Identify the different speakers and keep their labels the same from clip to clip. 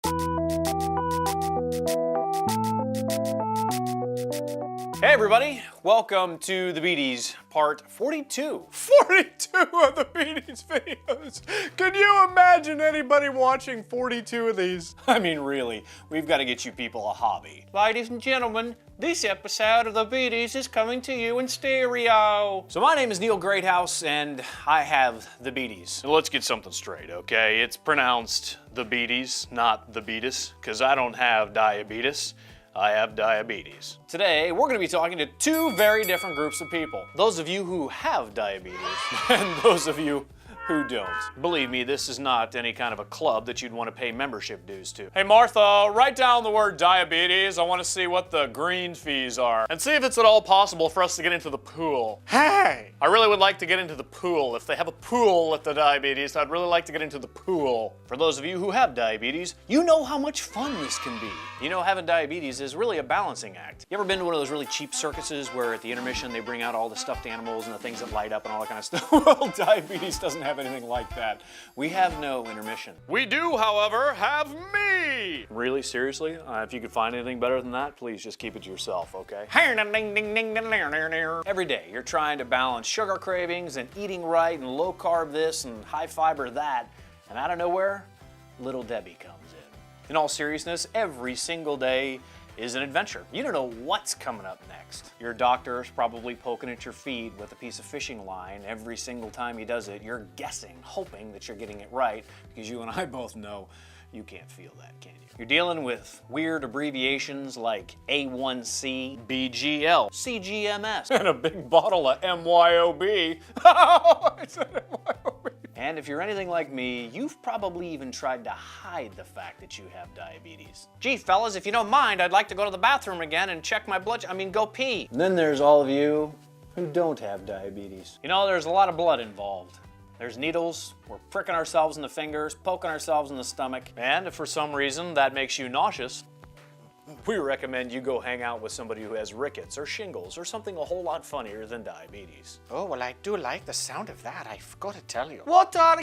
Speaker 1: Hey everybody, welcome to the Beaties, part 42. 42 of the Beaties videos! Can you imagine anybody watching 42 of these? I mean really, we've got to get you people a hobby. Ladies and gentlemen, this episode of the Beaties is coming to you in stereo. So my name is Neil Greathouse and I have the Beaties. Let's get something straight, okay? It's pronounced the Beaties, not the Beatus, because I don't have diabetes. I have diabetes. Today, we're gonna be talking to two very different groups of people. Those of you who have diabetes, and those of you who don't. Believe me, this is not any kind of a club that you'd want to pay membership dues to. Hey Martha, write down the word diabetes. I want to see what the green fees are. And see if it's at all possible for us to get into the pool. Hey! I really would like to get into the pool. If they have a pool at the diabetes, I'd really like to get into the pool. For those of you who have diabetes, you know how much fun this can be. You know, having diabetes is really a balancing act. You ever been to one of those really cheap circuses where at the intermission they bring out all the stuffed animals and the things that light up and all that kind of stuff? Well, diabetes doesn't have anything like that. We have no intermission. We do, however, have me! Really? Seriously? If you could find anything better than that, please just keep it to yourself, okay? Every day, you're trying to balance sugar cravings and eating right and low carb this and high fiber that, and out of nowhere, Little Debbie comes in. In all seriousness, every single day is an adventure. You don't know what's coming up next. Your doctor's probably poking at your feet with a piece of fishing line. Every single time he does it, you're guessing, hoping that you're getting it right, because you and I both know you can't feel that, can you? You're dealing with weird abbreviations like A1C, BGL, CGMS, and a big bottle of MYOB. I said MYOB. And if you're anything like me, you've probably even tried to hide the fact that you have diabetes. Gee, fellas, if you don't mind, I'd like to go to the bathroom again and check my go pee. And then there's all of you who don't have diabetes. You know, there's a lot of blood involved. There's needles, we're pricking ourselves in the fingers, poking ourselves in the stomach. And if for some reason that makes you nauseous, we recommend you go hang out with somebody who has rickets or shingles or something a whole lot funnier than diabetes.
Speaker 2: Oh, well, I do like the sound of that. I forgot to tell you.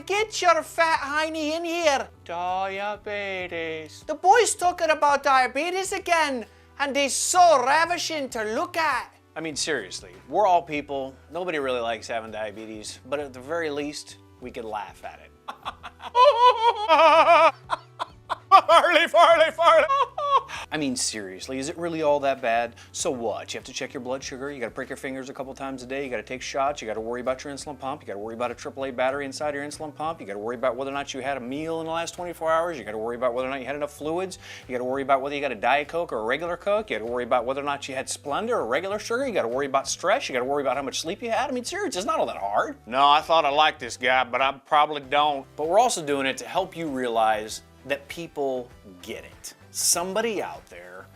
Speaker 3: Get your fat hiney in here. Diabetes. The boys talking about diabetes again, and they're so ravishing to look at.
Speaker 1: I mean, seriously, we're all people. Nobody really likes having diabetes, but at the very least, we could laugh at it. Farley. I mean, seriously, is it really all that bad? So what? You have to check your blood sugar, you gotta prick your fingers a couple times a day, you gotta take shots, you gotta worry about your insulin pump, you gotta worry about a AAA battery inside your insulin pump, you gotta worry about whether or not you had a meal in the last 24 hours, you gotta worry about whether or not you had enough fluids, you gotta worry about whether you got a Diet Coke or a regular Coke, you gotta worry about whether or not you had Splenda or regular sugar, you gotta worry about stress, you gotta worry about how much sleep you had. I mean, seriously, it's not all that hard.
Speaker 2: No, I thought I liked this guy, but I probably don't.
Speaker 1: But we're also doing it to help you realize that people get it. Somebody out there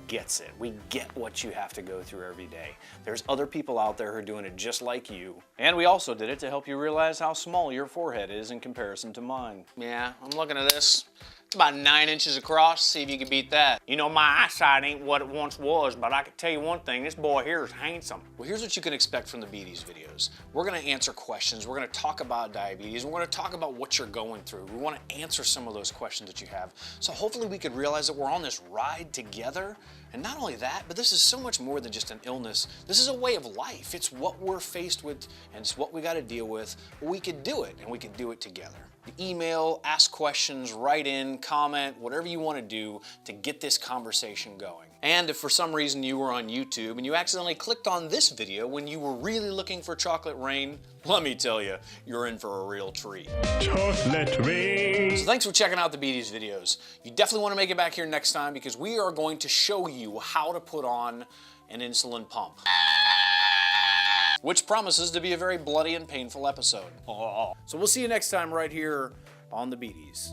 Speaker 1: gets it. We get what you have to go through every day. There's other people out there who are doing it just like you. And we also did it to help you realize how small your forehead is in comparison to mine.
Speaker 2: Yeah, I'm looking at this. It's about 9 inches across. See if you can beat that. You know, my eyesight ain't what it once was, but I can tell you one thing, this boy here is handsome.
Speaker 1: Well, here's what you can expect from the Beaties videos. We're gonna answer questions, we're gonna talk about diabetes, we're gonna talk about what you're going through. We wanna answer some of those questions that you have. So hopefully we could realize that we're on this ride together. And not only that, but this is so much more than just an illness. This is a way of life. It's what we're faced with, and it's what we gotta deal with. But we could do it, and we could do it together. Email, ask questions, write in, comment, whatever you want to do to get this conversation going. And if for some reason you were on YouTube and you accidentally clicked on this video when you were really looking for chocolate rain, let me tell you, you're in for a real treat.
Speaker 4: Chocolate rain.
Speaker 1: So thanks for checking out the Beaties videos. You definitely want to make it back here next time because we are going to show you how to put on an insulin pump, which promises to be a very bloody and painful episode. So we'll see you next time right here on the Beaties.